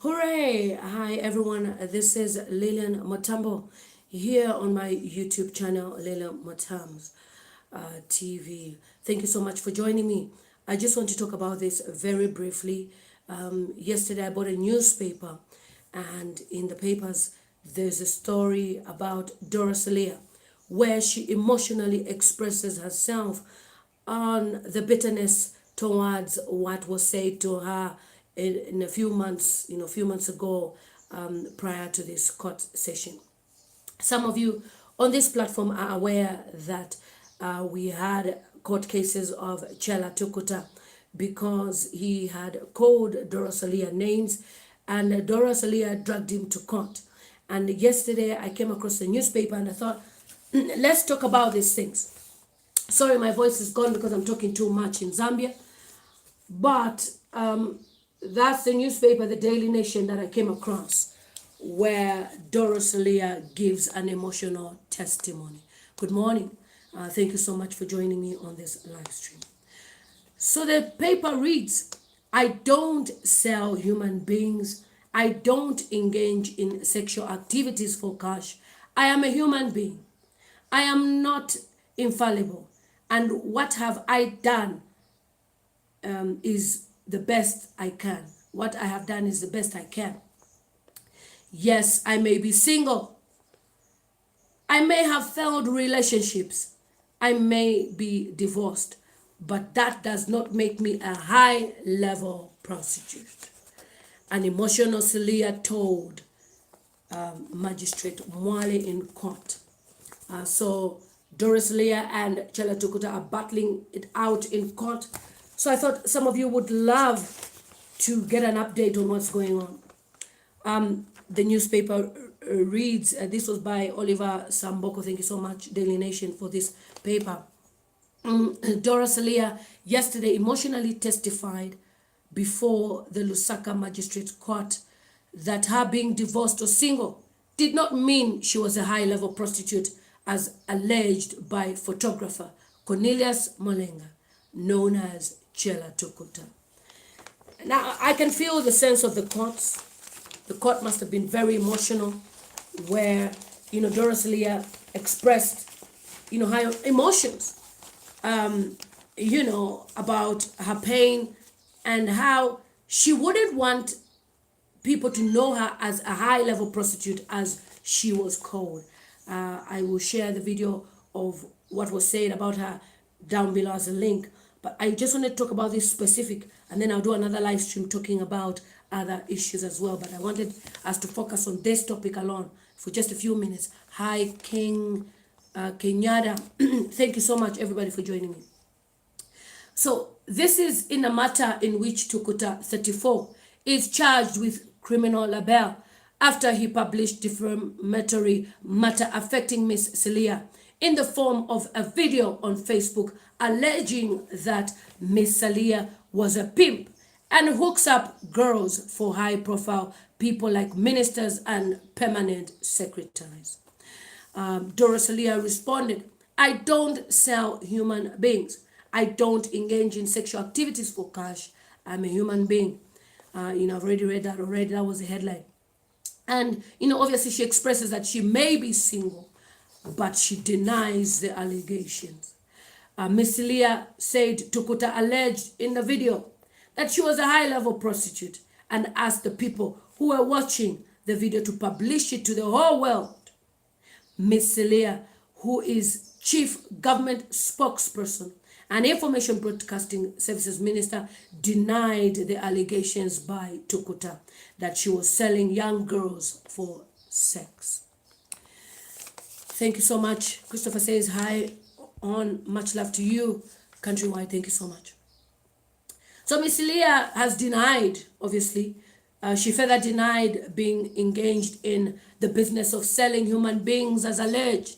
Hooray! Hi everyone, this is Lilian Motambo here on my YouTube channel, Lilian Motams TV. Thank you so much for joining me. I just want to talk about this very briefly. Yesterday I bought a newspaper, and in the papers there's a story about Dora Celia where she emotionally expresses herself on the bitterness towards what was said to her in a few months, a few months ago, prior to this court session. Some of you on this platform are aware that we had court cases of Chellah Tukuta because he had called Dora Celia names, and Dora Celia dragged him to court. And yesterday I came across the newspaper and I thought, let's talk about these things. Sorry, my voice is gone because I'm talking too much in Zambia. But that's the newspaper, the Daily Nation, that I came across, where Dora Celia gives an emotional testimony. Good morning. Thank you so much for joining me on this live stream. So the paper reads, I don't sell human beings. I don't engage in sexual activities for cash. I am a human being. I am not infallible. And what have I done is the best I can. What I have done is the best I can. Yes, I may be single. I may have failed relationships. I may be divorced. But that does not make me a high-level prostitute. An emotional Siliya told Magistrate Mwale in court. So Dora Celia and Chellah Tukuta are battling it out in court. So I thought some of you would love to get an update on what's going on. The newspaper reads, this was by Oliver Samboko, thank you so much, Daily Nation, for this paper. Dora Celia yesterday emotionally testified before the Lusaka Magistrate Court that her being divorced or single did not mean she was a high-level prostitute, as alleged by photographer Cornelius Molenga, known as Chellah Tukuta. Now, I can feel the sense of the courts. The court must have been very emotional, where, Dora Celia expressed, her emotions, about her pain and how she wouldn't want people to know her as a high-level prostitute, as she was called. I will share the video of what was said about her down below as a link. But I just want to talk about this specific, and then I'll do another live stream talking about other issues as well. But I wanted us to focus on this topic alone for just a few minutes. Hi, King Kenyatta. Thank you so much, everybody, for joining me. So this is in a matter in which Tukuta, 34, is charged with criminal libel after he published defamatory matter affecting Miss Siliya in the form of a video on Facebook alleging that Miss Siliya was a pimp and hooks up girls for high-profile people like ministers and permanent secretaries. Dora Celia responded, I don't sell human beings. I don't engage in sexual activities for cash. I'm a human being. I've already read that already. That was the headline. And, obviously she expresses that she may be single, but she denies the allegations. Miss Siliya said Tukuta alleged in the video that she was a high-level prostitute and asked the people who were watching the video to publish it to the whole world. Miss Siliya, who is Chief Government Spokesperson and Information Broadcasting Services Minister, denied the allegations by Tukuta that she was selling young girls for sex. Thank you so much. Christopher says hi on. Much love to you. Countrywide, thank you so much. So Miss Siliya has denied, obviously. She further denied being engaged in the business of selling human beings as alleged.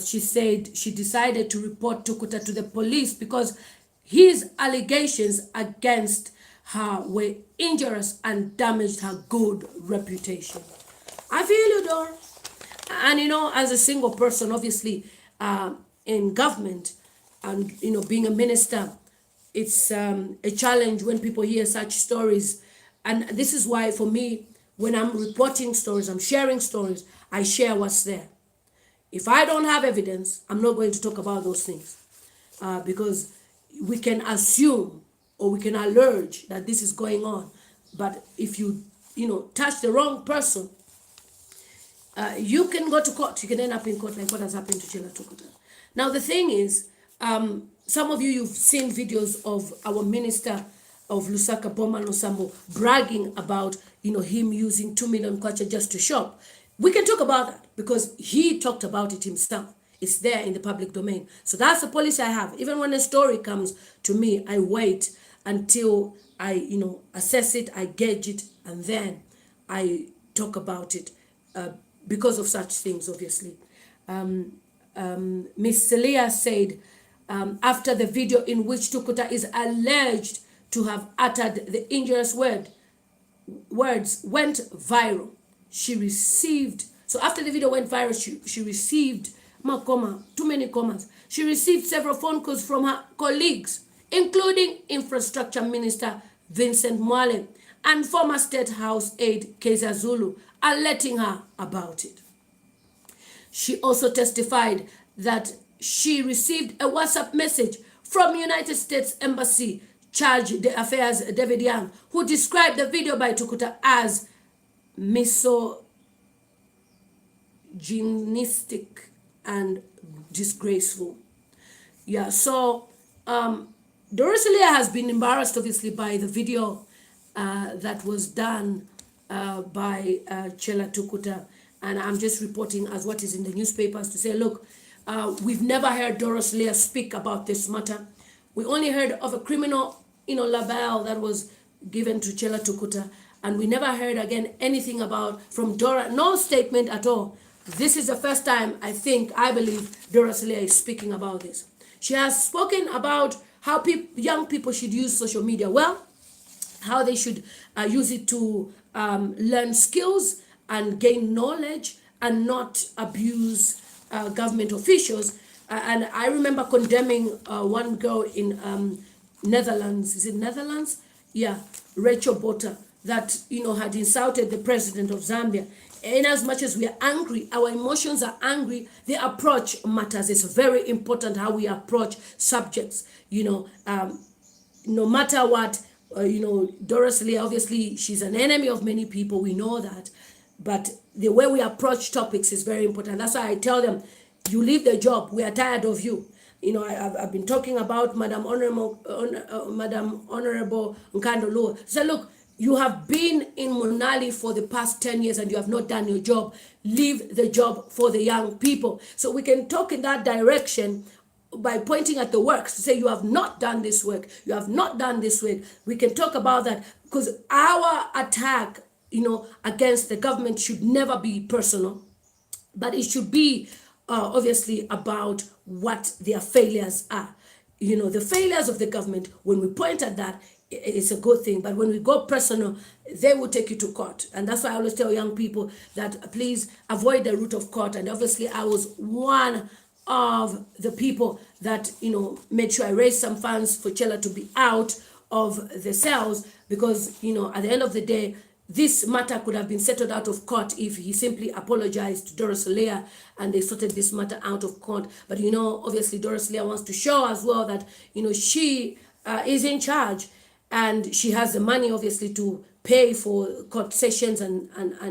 She said she decided to report Tukuta to the police because his allegations against her were injurious and damaged her good reputation. I feel you, Dora. And, as a single person, obviously, in government and, being a minister, it's a challenge when people hear such stories And this is why, for me, when I'm reporting stories, I'm sharing stories, I share what's there. If I don't have evidence, I'm not going to talk about those things, because we can assume or we can allege that this is going on. But if you, touch the wrong person, you can go to court. You can end up in court like what has happened to Chellah Tukuta. Now, the thing is, some of you've seen videos of our minister of Lusaka, Boma Nosambo, bragging about, him using 2 million kwacha just to shop. We can talk about that because he talked about it himself. It's there in the public domain. So that's the policy I have. Even when a story comes to me, I wait until I, assess it, I gauge it, and then I talk about it because of such things, obviously. Miss Celia said, after the video in which Tukuta is alleged to have uttered the injurious words went viral, she received, so after the video went viral, she received, too many commas, she received several phone calls from her colleagues, including Infrastructure Minister Vincent Mwale and former State House aide Keza Zulu, alerting her about it. She also testified that she received a WhatsApp message from United States Embassy Charge d'Affaires David Young, who described the video by Tukuta as misogynistic and disgraceful. Yeah, so Dora has been embarrassed, obviously, by the video that was done by Chellah Tukuta. And I'm just reporting as what is in the newspapers to say, look, we've never heard Dora speak about this matter. We only heard of a criminal, libel that was given to Chellah Tukuta. And we never heard again anything from Dora, no statement at all. This is the first time I believe Dora is speaking about this. She has spoken about how young people should use social media well, how they should use it to learn skills and gain knowledge and not abuse government officials. And I remember condemning one girl in Netherlands. Is it Netherlands? Yeah, Rachel Bota, that had insulted the president of Zambia. In as much as we are angry, our emotions are angry, the approach matters. It's very important how we approach subjects. No matter what, Dora Celia, obviously, she's an enemy of many people. We know that. But the way we approach topics is very important. That's why I tell them, you leave the job. We are tired of you. I've been talking about Madam Honorable Nkando Lua. So look, you have been in Monali for the past 10 years and you have not done your job. Leave the job for the young people. So we can talk in that direction by pointing at the works to say you have not done this work. You have not done this work. We can talk about that because our attack, against the government should never be personal, but it should be obviously about what their failures are. The failures of the government, when we point at that, it's a good thing. But when we go personal, they will take you to court. And that's why I always tell young people that please avoid the route of court. And obviously I was one of the people that, made sure I raised some funds for Chellah to be out of the cells because, at the end of the day, this matter could have been settled out of court if he simply apologized to Dora Celia and they sorted this matter out of court. But, obviously Dora Celia wants to show as well that, she is in charge and she has the money, obviously, to pay for court sessions and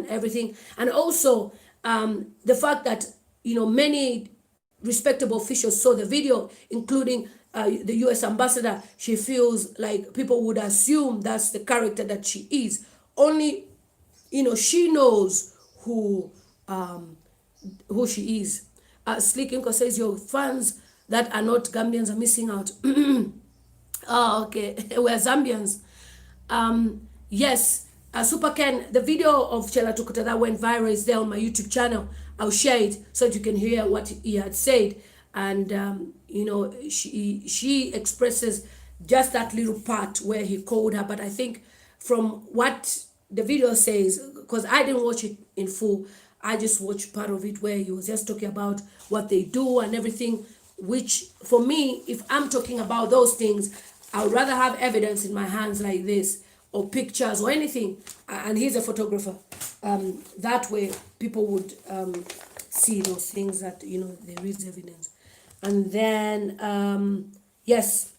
everything. And also the fact that, many respectable officials saw the video, including the U.S. ambassador. She feels like people would assume that's the character that she is. Only, she knows who she is. Slick Inko says your fans that are not Gambians are missing out. Oh, okay. We're Zambians. Yes. Super Ken, the video of Chellah Tukuta that went viral is there on my YouTube channel. I'll share it so that you can hear what he had said. And, she expresses just that little part where he called her. But I think from what the video says, because I didn't watch it in full, I just watched part of it where he was just talking about what they do and everything, which for me, if I'm talking about those things, I would rather have evidence in my hands like this or pictures or anything, and he's a photographer. That way, people would see those things that, you know, there is evidence. And then, yes,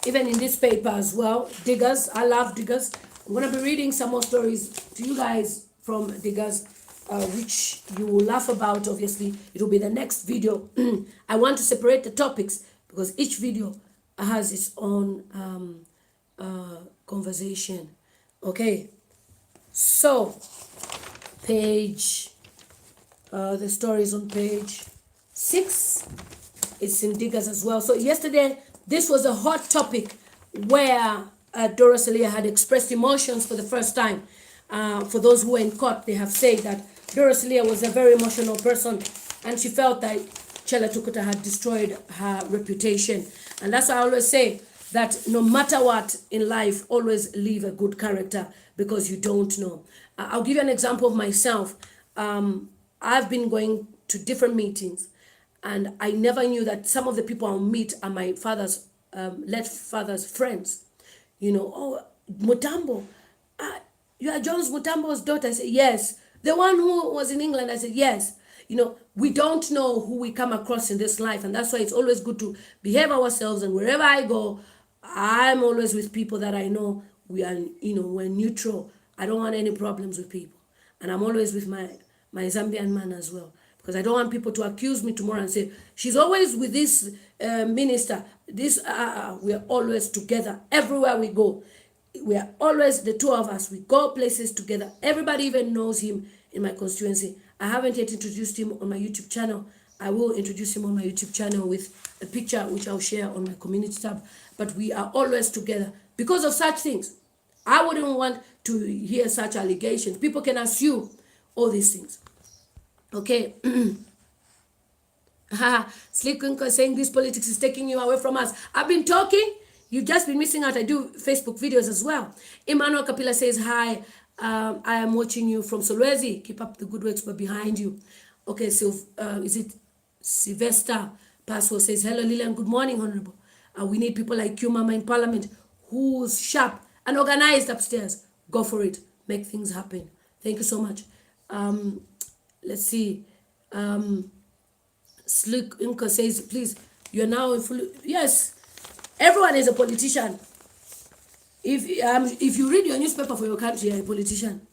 even in this paper as well, Diggers, I love Diggers. I'm going to be reading some more stories to you guys from Diggers, which you will laugh about. Obviously, it will be the next video. I want to separate the topics because each video has its own conversation. Okay, so page, the story is on page 6. It's in Diggers as well. So yesterday, this was a hot topic where Dora Celia had expressed emotions for the first time. For those who were in court, they have said that Dora Celia was a very emotional person, and she felt that Chellah Tukuta had destroyed her reputation. And that's why I always say that no matter what in life, always leave a good character, because you don't know. I'll give you an example of myself. I've been going to different meetings, and I never knew that some of the people I'll meet are my father's, late father's friends. You know, oh, Mutambo, you are Jones Mutambo's daughter. I said, yes. The one who was in England, I said, yes. You know, we don't know who we come across in this life, and that's why it's always good to behave ourselves. And wherever I go, I'm always with people that I know we are, you know, we're neutral. I don't want any problems with people. And I'm always with my Zambian man as well, because I don't want people to accuse me tomorrow and say, she's always with this minister. This we are always together everywhere we go. We are always, the two of us, we go places together. Everybody even knows him in my constituency. I haven't yet introduced him on my YouTube channel. I will introduce him on my YouTube channel with a picture which I'll share on my community tab. But we are always together because of such things. I wouldn't want to hear such allegations. People can assume all these things. Okay. Slick Uncle saying this politics is taking you away from us. I've been talking. You've just been missing out. I do Facebook videos as well. Emmanuel Kapila says, hi, I am watching you from Solwezi. Keep up the good works, but behind you. Okay, so is it Sylvester Pasco says, hello, Lillian, good morning, Honorable. We need people like you, Mama, in Parliament, who's sharp and organized upstairs. Go for it. Make things happen. Thank you so much. Let's see. Slick Inca says, please, you're now in full. Yes, everyone is a politician. If you read your newspaper for your country, you're a politician.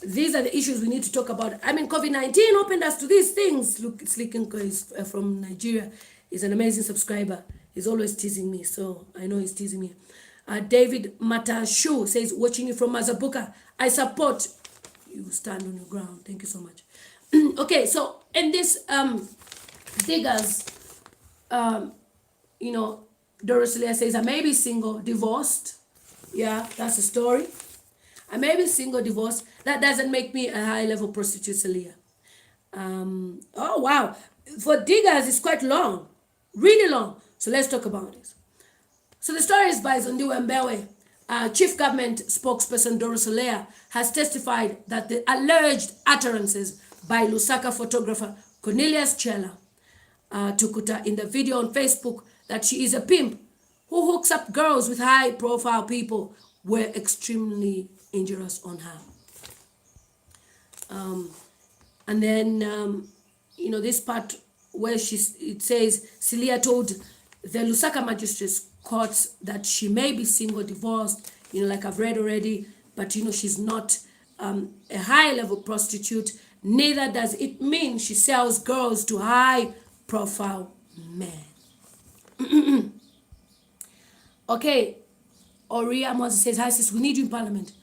These are the issues we need to talk about. I mean, COVID-19 opened us to these things. Look, Slick Inca is from Nigeria. He's an amazing subscriber. He's always teasing me, so I know he's teasing me. David Matashu says, watching you from Mazabuka. I support you. Stand on your ground. Thank you so much. Okay, so in this Diggers, you know, Dora Celia says, I may be single, divorced. Yeah, that's the story. I may be single, divorced. That doesn't make me a high-level prostitute, Celia. Oh, wow. For Diggers, it's quite long. Really long. So let's talk about it. So the story is by Zondiwe Mbewe. Chief Government spokesperson Dora Celia has testified that the alleged utterances by Lusaka photographer Cornelius Chellah Tukuta in the video on Facebook that she is a pimp who hooks up girls with high-profile people were extremely injurious on her. And then, you know, this part where it says, Siliya told the Lusaka magistrates courts that she may be single, divorced, you know, like I've read already, but, you know, she's not a high-level prostitute. Neither does it mean she sells girls to high-profile men. Okay, Oria Moses says, hi sis, we need you in Parliament.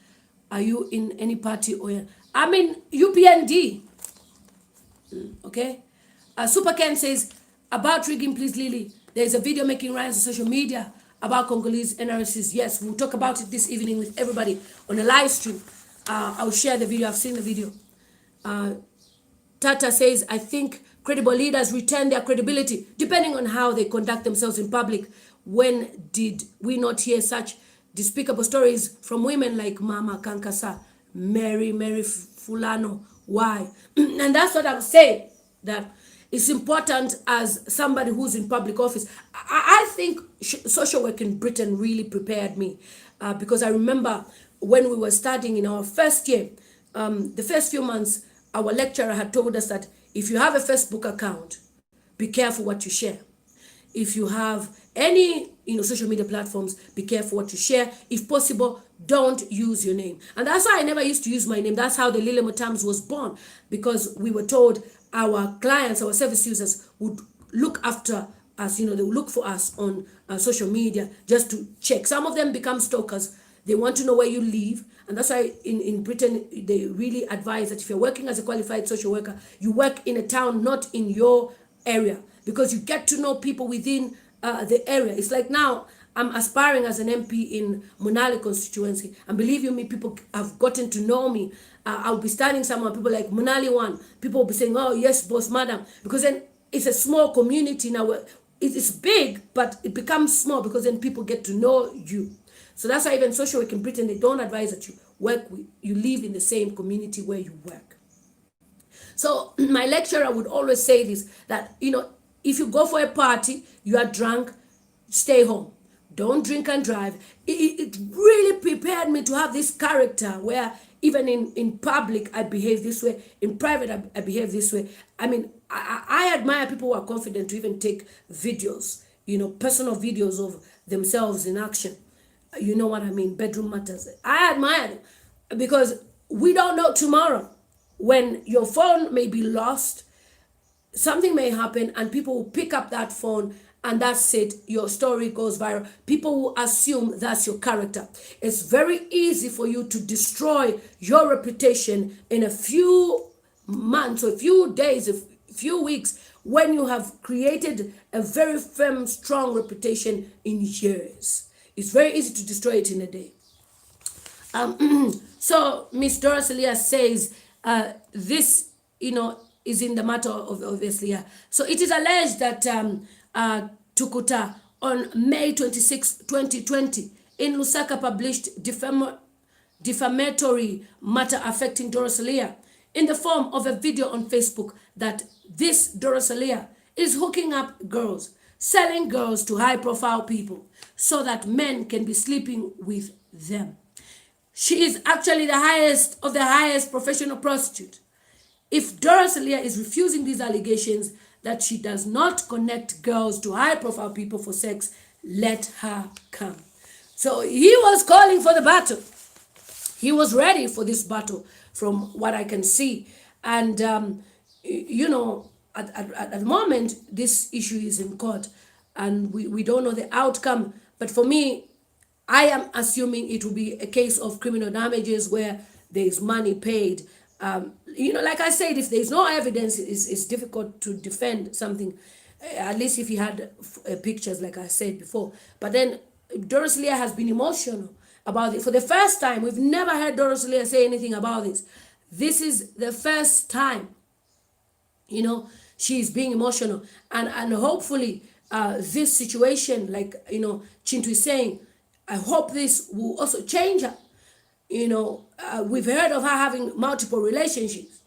Are you in any party or... I'm in UPND. Okay. Super Ken says, about rigging, please, Lily. There's a video making rounds on social media about Congolese NRCs. Yes, we'll talk about it this evening with everybody on a live stream. I'll share the video. I've seen the video. Tata says, I think credible leaders retain their credibility depending on how they conduct themselves in public. When did we not hear such despicable stories from women like Mama Kankasa, Mary Fulano? Why? And that's what I'm saying, that it's important as somebody who's in public office. I think social work in Britain really prepared me. because I remember when we were studying in our first year, the first few months, our lecturer had told us that if you have a Facebook account, be careful what you share. If you have any social media platforms, be careful what you share. If possible, don't use your name. And that's why I never used to use my name. That's how the Lily Motams was born, because we were told our clients, our service users would look after us, they would look for us on social media just to check. Some of them become stalkers. They want to know where you live. And that's why in Britain, they really advise that if you're working as a qualified social worker, you work in a town, not in your area, because you get to know people within the area. It's like now I'm aspiring as an MP in Munali constituency, and believe you me, people have gotten to know me. I'll be standing somewhere, people like Munali one, people will be saying, oh yes, boss madam, because then it's a small community now. It's big, but it becomes small because then people get to know you. So that's why even social work in Britain, they don't advise that you live in the same community where you work. So my lecturer would always say this, that, if you go for a party, you are drunk, stay home. Don't drink and drive. It really prepared me to have this character where even in public, I behave this way. In private, I behave this way. I mean, I admire people who are confident to even take videos, personal videos of themselves in action. You know what I mean? Bedroom matters. I admire them because we don't know tomorrow. When your phone may be lost, something may happen and people will pick up that phone and that's it. Your story goes viral. People will assume that's your character. It's very easy for you to destroy your reputation in a few months or a few days, a few weeks, when you have created a very firm, strong reputation in years. It's very easy to destroy it in a day. So Miss Dora Celia says this, is in the matter of obviously. So it is alleged that Tukuta on May 26, 2020, in Lusaka published defamatory matter affecting Dora Celia in the form of a video on Facebook that this Dora Celia is hooking up girls, selling girls to high-profile people so that men can be sleeping with them. She is actually the highest of the highest professional prostitute. If Dora Celia is refusing these allegations that she does not connect girls to high-profile people for sex, let her come. So he was calling for the battle. He was ready for this battle from what I can see. And, at the moment, this issue is in court and we don't know the outcome. But for me, I am assuming it will be a case of criminal damages where there is money paid. Like I said, if there is no evidence, it's difficult to defend something, at least if you had pictures, like I said before. But then Dora Celia has been emotional about it. For the first time, we've never heard Dora Celia say anything about this. This is the first time, she's being emotional. And hopefully this situation, like, Chintu is saying, I hope this will also change her. We've heard of her having multiple relationships,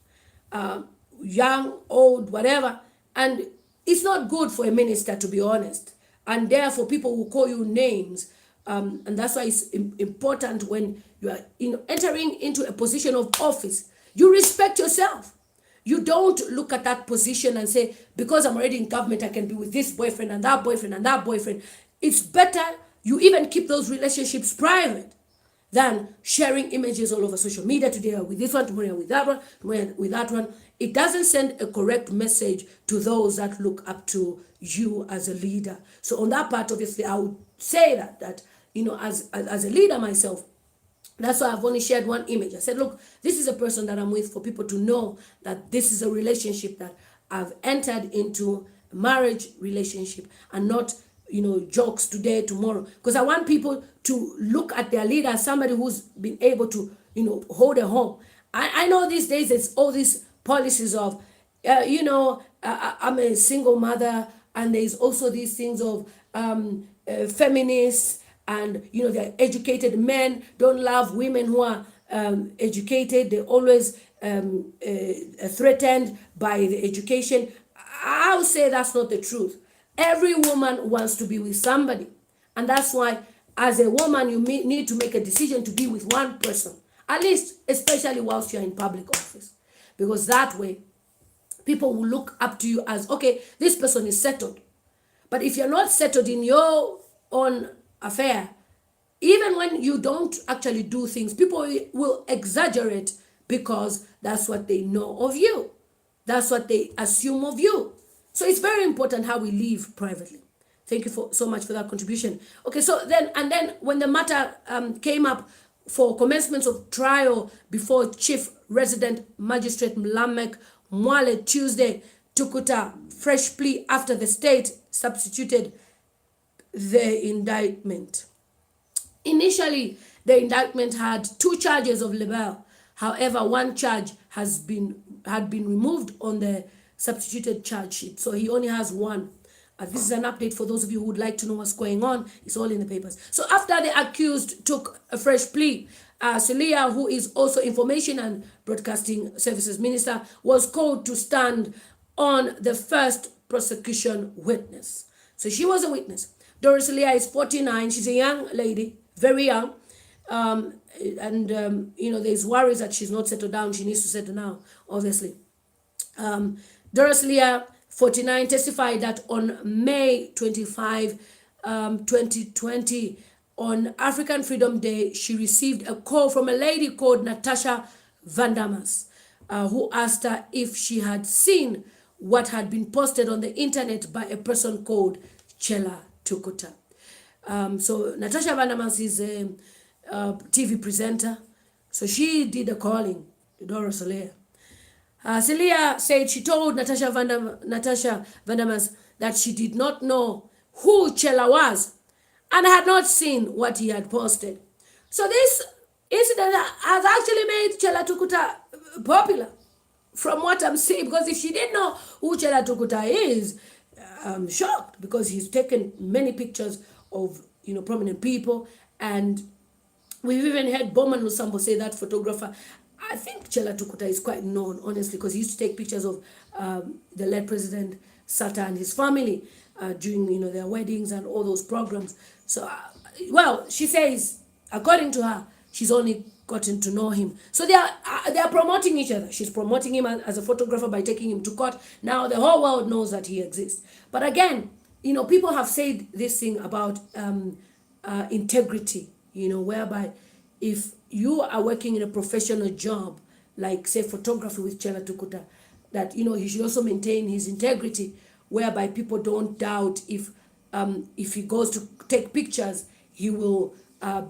young, old, whatever. And it's not good for a minister, to be honest. And therefore, people will call you names. And that's why it's important when you are entering into a position of office, you respect yourself. You don't look at that position and say, because I'm already in government, I can be with this boyfriend and that boyfriend and that boyfriend. It's better you even keep those relationships private than sharing images all over social media. Today with this one, tomorrow with that one, tomorrow with that one. It doesn't send a correct message to those that look up to you as a leader. So on that part, obviously, I would say that as a leader myself, that's why I've only shared one image. I said, look, this is a person that I'm with, for people to know that this is a relationship that I've entered into, a marriage relationship, and not, jokes today, tomorrow. Because I want people to look at their leader as somebody who's been able to, hold a home. I know these days there's all these policies of, I'm a single mother, and there's also these things of feminists, and they're educated men don't love women who are educated. They're always threatened by the education. I'll say that's not the truth. Every woman wants to be with somebody, and that's why as a woman, you need to make a decision to be with one person, at least, especially whilst you're in public office, because that way people will look up to you as, okay, this person is settled. But if you're not settled in your own affair, even when you don't actually do things, people will exaggerate because that's what they know of you. That's what they assume of you. So it's very important how we live privately. Thank you so much for that contribution. Okay, so then when the matter came up for commencement of trial before Chief Resident Magistrate Mlamek Mwale Tuesday, Tukuta fresh plea after the state substituted the indictment. Initially, the indictment had 2 charges of libel. However, one charge had been removed on the substituted charge sheet, so he only has one. This is an update for those of you who would like to know what's going on. It's all in the papers. So after the accused took a fresh plea, Chellah, who is also Information and Broadcasting Services Minister, was called to stand on the first prosecution witness. So she was a witness. Dora Chellah is 49. She's a young lady, very young. There's worries that she's not settled down. She needs to settle now, obviously. Dora Chellah, 49, testified that on May 25, 2020, on African Freedom Day, she received a call from a lady called Natasha Vandamas, who asked her if she had seen what had been posted on the internet by a person called Chellah Tukuta. So Natasha Vandamas is a TV presenter. So she did a calling to Dora Chellah. Siliya said she told Natasha Vandamas that she did not know who Chellah was and had not seen what he had posted. So this incident has actually made Chellah Tukuta popular, from what I'm seeing, because if she didn't know who Chellah Tukuta is, I'm shocked, because he's taken many pictures of prominent people, and we've even heard Bowman Lusambo say that photographer. I think Chellah Tukuta is quite known, honestly, because he used to take pictures of the late President Sata and his family during their weddings and all those programs. So, she says, according to her, she's only gotten to know him. So they are promoting each other. She's promoting him as a photographer by taking him to court. Now the whole world knows that he exists. But again, people have said this thing about integrity, whereby if you are working in a professional job, like say photography with Chellah Tukuta, that he should also maintain his integrity, whereby people don't doubt if he goes to take pictures, he will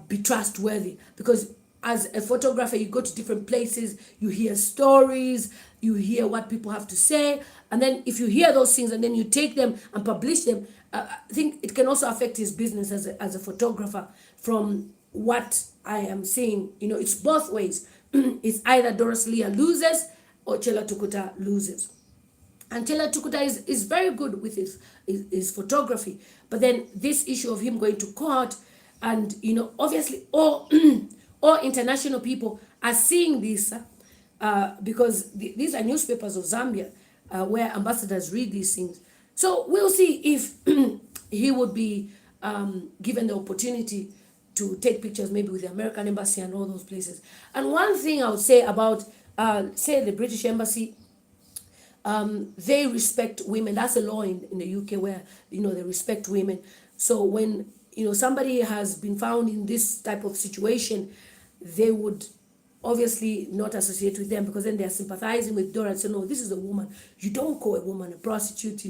be trustworthy. Because as a photographer, you go to different places, you hear stories, you hear what people have to say, and then if you hear those things and then you take them and publish them, I think it can also affect his business as a photographer. From what I am seeing, it's both ways. It's either Dora Chellah loses or Chellah Tukuta loses. And Chellah Tukuta is very good with his photography. But then this issue of him going to court, and obviously all international people are seeing this because these are newspapers of Zambia where ambassadors read these things. So we'll see if he would be given the opportunity to take pictures maybe with the American embassy and all those places. And one thing I would say about, say, the British embassy, they respect women. That's a law in the UK where, they respect women. So when, somebody has been found in this type of situation, they would obviously not associate with them, because then they're sympathizing with Dora and say, no, this is a woman. You don't call a woman a prostitute,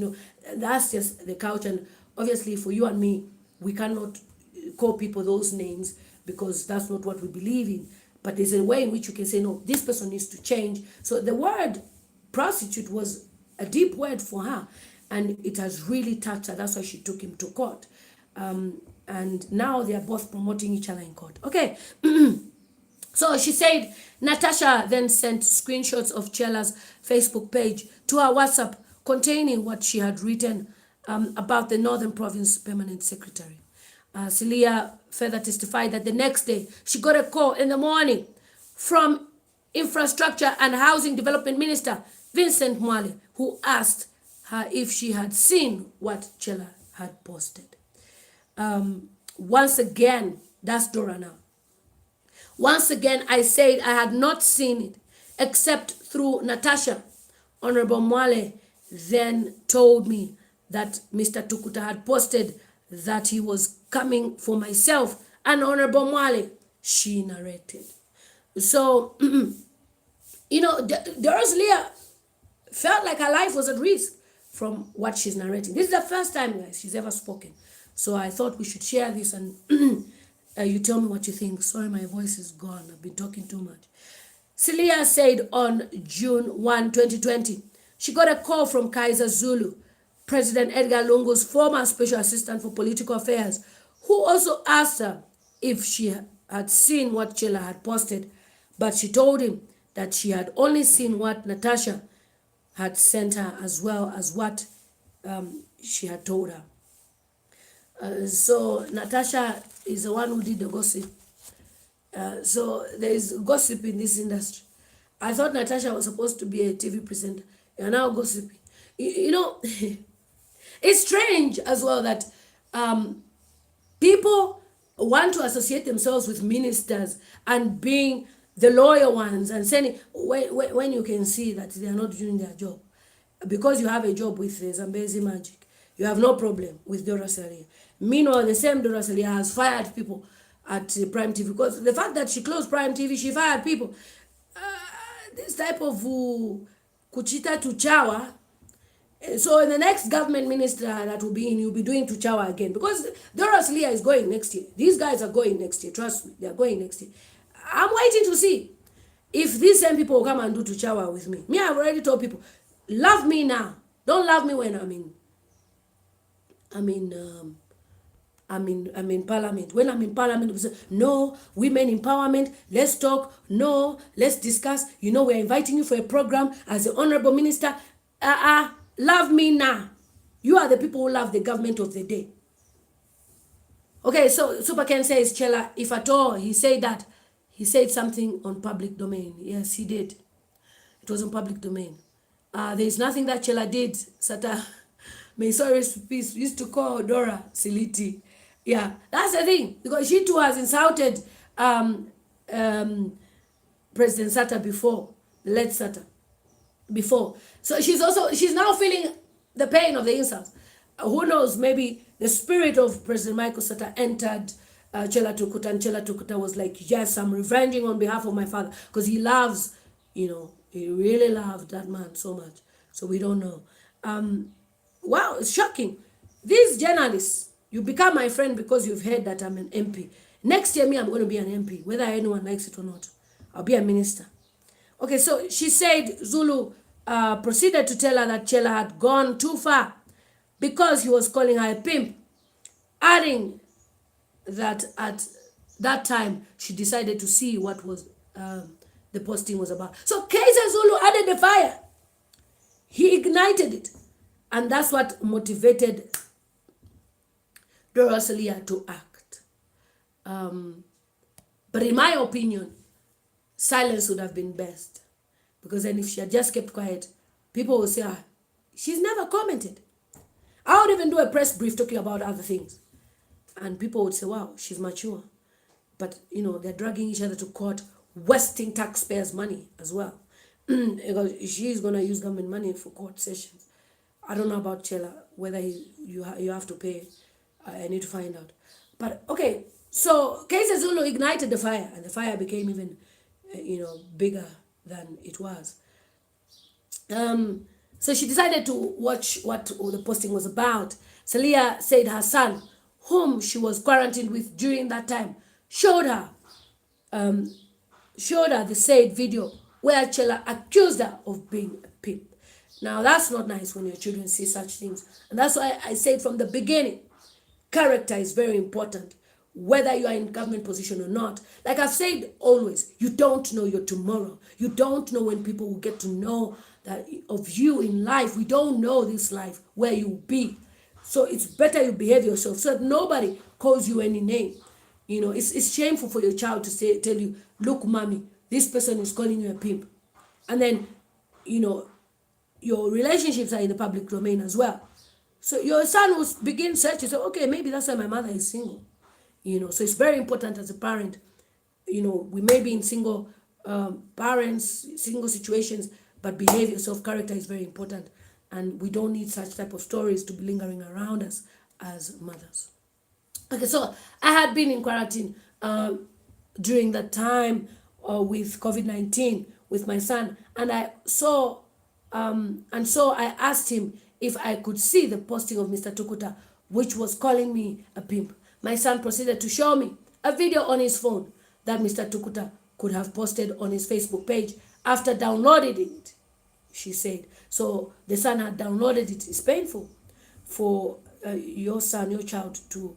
That's just the culture. And obviously for you and me, we cannot call people those names because that's not what we believe in. But there's a way in which you can say, no, this person needs to change. So the word prostitute was a deep word for her, and it has really touched her. That's why she took him to court. And now they are both promoting each other in court. Okay. So she said Natasha then sent screenshots of Chellah's Facebook page to her WhatsApp containing what she had written about the Northern Province Permanent Secretary. Siliya further testified that the next day she got a call in the morning from Infrastructure and Housing Development Minister Vincent Mwale, who asked her if she had seen what Chellah had posted. once again, that's Dora now. Once again, I said I had not seen it except through Natasha. Honorable Mwale then told me that Mr. Tukuta had posted that he was coming for myself, and Honorable Mwale, she narrated. So, Siliya felt like her life was at risk from what she's narrating. This is the first time, guys, she's ever spoken. So I thought we should share this, and you tell me what you think. Sorry, my voice is gone. I've been talking too much. Siliya said on June 1, 2020, she got a call from Kaiser Zulu, President Edgar Lungu's former special assistant for political affairs, who also asked her if she had seen what Chellah had posted, but she told him that she had only seen what Natasha had sent her as well as what she had told her. So Natasha is the one who did the gossip. So there is gossip in this industry. I thought Natasha was supposed to be a TV presenter. You're now gossiping. It's strange as well that people want to associate themselves with ministers and being the loyal ones and saying when you can see that they are not doing their job. Because you have a job with Zambezi Magic, you have no problem with Dora Celia. Meanwhile, the same Dora Celia has fired people at Prime TV, because the fact that she closed Prime TV, she fired people. This type of kuchita tuchawa. So in the next government minister that will be in, you'll be doing tuchawa again, because Dora Celia is going next year. These guys are going next year. Trust me, they are going next year. I'm waiting to see if these same people will come and do tuchawa with me. Me, I've already told people, love me now. Don't love me when I'm in parliament. When I'm in parliament, we say, no, women empowerment, let's talk, no, let's discuss. We're inviting you for a program as the honorable minister. Love me now. You are the people who love the government of the day. Okay, so Super Ken says, Chellah, if at all he said that, he said something on public domain. Yes, he did. It was on public domain. There is nothing that Chellah did. Sata, may sorry peace, used to call Dora Siliti. Yeah, that's the thing, because she too has insulted President Sata before, the late Sata, before. So she's now feeling the pain of the insults. Who knows, maybe the spirit of President Michael Sata entered Chellah Tukuta, and Chellah Tukuta was like, yes, I'm revenging on behalf of my father, because he loves, he really loved that man so much. So we don't know. Wow, it's shocking. These journalists, you become my friend because you've heard that I'm an MP. Next year, I'm going to be an MP, whether anyone likes it or not. I'll be a minister. Okay, so she said Zulu proceeded to tell her that Chellah had gone too far because he was calling her a pimp, adding that at that time she decided to see what was the posting was about. So Kaiser Zulu added the fire. He ignited it. And that's what motivated Dora Celia to act. But in my opinion, silence would have been best. Because then if she had just kept quiet, people would say, she's never commented. I would even do a press brief talking about other things. And people would say, wow, she's mature. But, they're dragging each other to court, wasting taxpayers' money as well. Because she's going to use government money for court sessions. I don't know about Chellah, whether you have to pay. I need to find out. But, okay, so Kaiser Zulu ignited the fire, and the fire became even, bigger than it was. So she decided to watch what the posting was about. Siliya said her son, whom she was quarantined with during that time, showed her the said video where Chellah accused her of being a pimp. Now, that's not nice when your children see such things. And that's why I said from the beginning, character is very important, whether you are in government position or not. Like I've said always, you don't know your tomorrow. You don't know when people will get to know that of you in life. We don't know this life, where you will be. So it's better you behave yourself so that nobody calls you any name. It's shameful for your child to tell you, look, mommy, this person is calling you a pimp. And then, your relationships are in the public domain as well. So your son will begin searching. So, okay, maybe that's why my mother is single. So it's very important as a parent. We may be in single parents, single situations, but behavior, self-character is very important. And we don't need such type of stories to be lingering around us as mothers. Okay, so I had been in quarantine during that time with COVID-19 with my son, and so I asked him if I could see the posting of Mr. Tukuta, which was calling me a pimp. My son proceeded to show me a video on his phone that Mr. Tukuta could have posted on his Facebook page after downloading it, she said. So the son had downloaded it. It's painful for your son, your child, to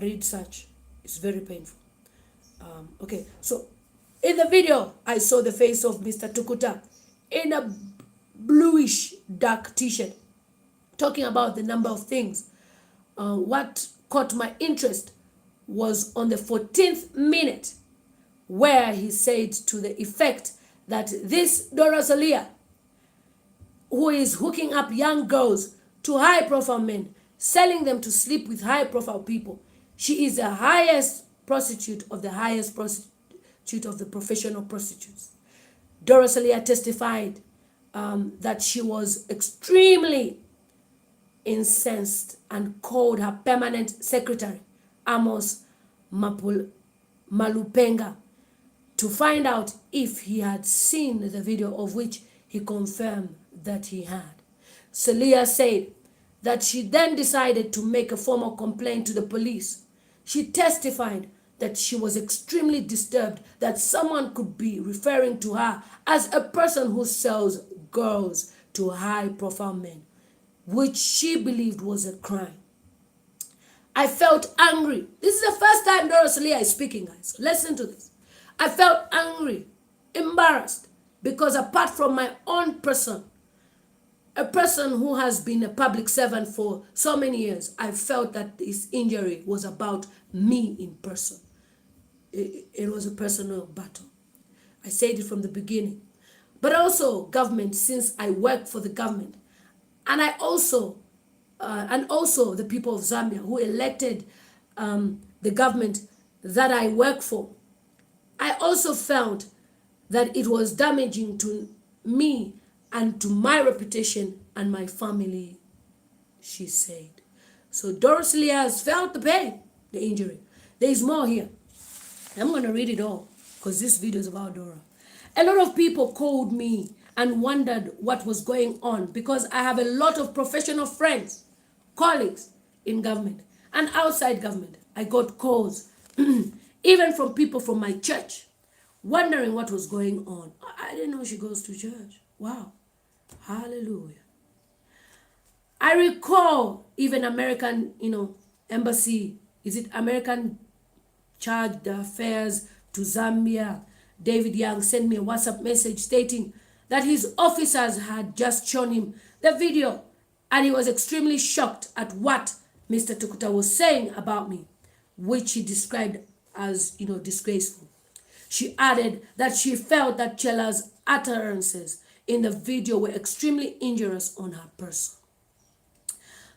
read such. It's very painful. Okay, so in the video, I saw the face of Mr. Tukuta in a bluish dark t-shirt, talking about the number of things. What caught my interest was on the 14th minute, where he said to the effect that this Dora Celia, who is hooking up young girls to high-profile men, selling them to sleep with high-profile people, she is the highest prostitute of the highest prostitute of the professional prostitutes. Dora Celia testified that she was extremely incensed and called her permanent secretary, Amos Malupenga, to find out if he had seen the video, of which he confirmed that he had. Siliya said that she then decided to make a formal complaint to the police. She testified that she was extremely disturbed that someone could be referring to her as a person who sells girls to high-profile men, which she believed was a crime. I felt angry. This is the first time Dora Celia is speaking, guys. Listen to this. I felt angry, embarrassed, because apart from my own person, a person who has been a public servant for so many years, I felt that this injury was about me in person. It was a personal battle. I said it from the beginning. But also government, since I work for the government. And also the people of Zambia who elected the government that I work for. I also felt that it was damaging to me and to my reputation and my family, she said. So Dora Celia has felt the pain, the injury. There is more here. I'm going to read it all because this video is about Dora. A lot of people called me and wondered what was going on because I have a lot of professional friends, colleagues in government and outside government. I got calls, even from people from my church, wondering what was going on. I didn't know she goes to church. Wow. Hallelujah. I recall even American, embassy, is it American charged affairs to Zambia, David Young sent me a WhatsApp message stating that his officers had just shown him the video and he was extremely shocked at what Mr. Tukuta was saying about me, which he described as, disgraceful. She added that she felt that Chellah's utterances in the video were extremely injurious on her person.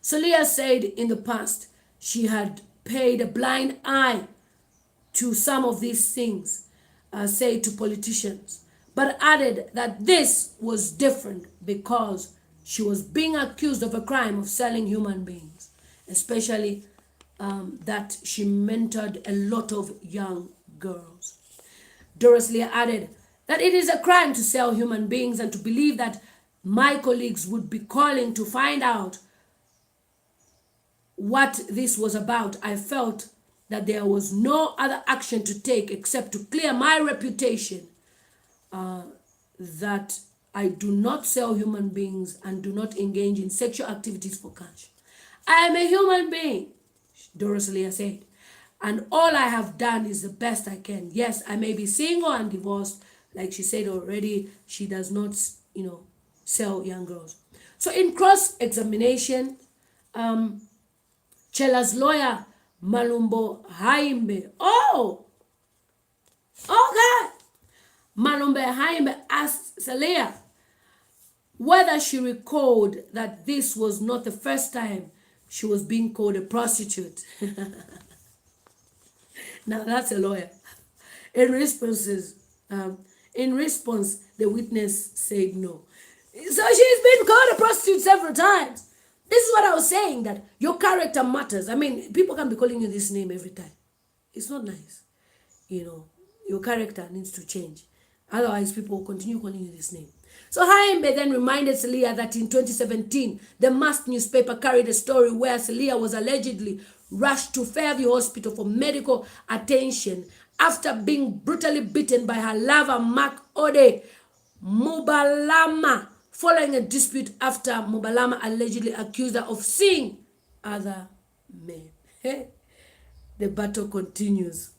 Siliya said in the past she had paid a blind eye to some of these things said to politicians, but added that this was different because she was being accused of a crime of selling human beings, especially that she mentored a lot of young girls. Dora Celia added that it is a crime to sell human beings and to believe that my colleagues would be calling to find out what this was about. I felt that there was no other action to take except to clear my reputation that I do not sell human beings and do not engage in sexual activities for cash. I am a human being, Dora Celia said, and all I have done is the best I can. Yes, I may be single and divorced. Like she said already, she does not, sell young girls. So in cross-examination, Chellah's lawyer, Malumbo Haimbe, God! Malumbe Haimbe asked Celia whether she recalled that this was not the first time she was being called a prostitute. Now that's a lawyer. In responses, in response, the witness said no. So she's been called a prostitute several times. This is what I was saying, that your character matters. I mean, people can be calling you this name every time. It's not nice. You know, your character needs to change. Otherwise, people will continue calling you this name. So Haimbe then reminded Celia that in 2017, the Mask newspaper carried a story where Celia was allegedly rushed to Fairview Hospital for medical attention after being brutally beaten by her lover Mark Ode Mubalama following a dispute after Mubalama allegedly accused her of seeing other men. The battle continues.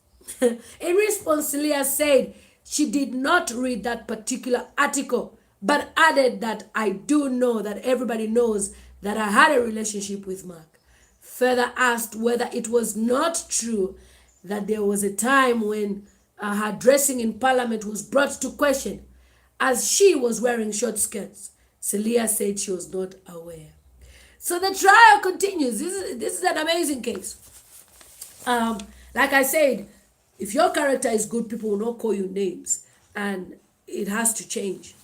In response, Celia said she did not read that particular article, but added that I do know that everybody knows that I had a relationship with Mark. Further asked whether it was not true that there was a time when her dressing in Parliament was brought to question as she was wearing short skirts. Celia said she was not aware. So the trial continues. This is an amazing case. Like I said, if your character is good, people will not call you names, and it has to change.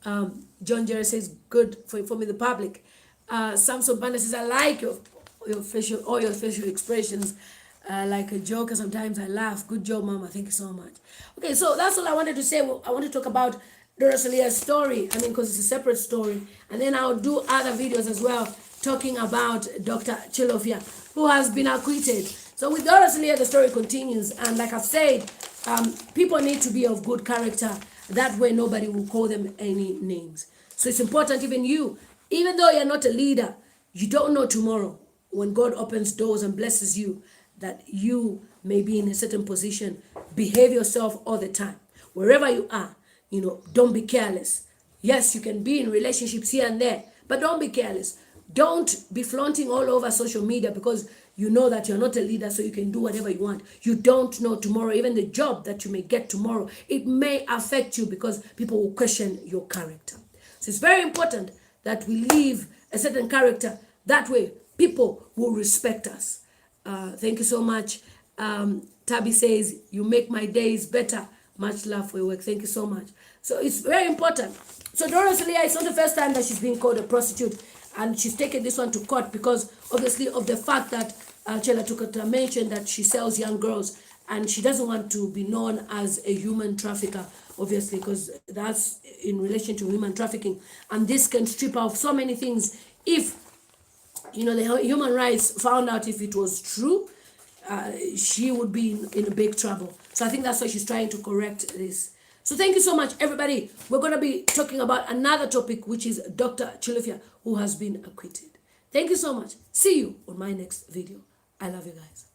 John Jerry says, good for informing the public. Samson Banda says, I like your facial expressions. Like a joker, sometimes I laugh. Good job, Mama. Thank you so much. Okay, so that's all I wanted to say. I want to talk about Dora Celia's story. I mean, because it's a separate story. And then I'll do other videos as well, talking about Dr. Chellah, who has been acquitted. So with Dora Celia, the story continues. And like I've said, people need to be of good character. That way nobody will call them any names. So it's important, even though you're not a leader, you don't know tomorrow when God opens doors and blesses you, that you may be in a certain position. Behave yourself all the time. Wherever you are, don't be careless. Yes, you can be in relationships here and there, but don't be careless. Don't be flaunting all over social media because you know that you're not a leader, so you can do whatever you want. You don't know tomorrow, even the job that you may get tomorrow, it may affect you because people will question your character. So it's very important that we live a certain character. That way, people will respect us. Thank you so much. Tabby says, you make my days better. Much love for your work. Thank you so much. So it's very important. So Dora Celia, it's not the first time that she's being called a prostitute. And she's taken this one to court because obviously of the fact that Chellah Tukuta mentioned that she sells young girls and she doesn't want to be known as a human trafficker, obviously, because that's in relation to human trafficking. And this can strip out so many things. If, the human rights found out if it was true, she would be in a big trouble. So I think that's why she's trying to correct this. So thank you so much, everybody. We're going to be talking about another topic, which is Dr. Chellah, who has been acquitted. Thank you so much. See you on my next video. I love you guys.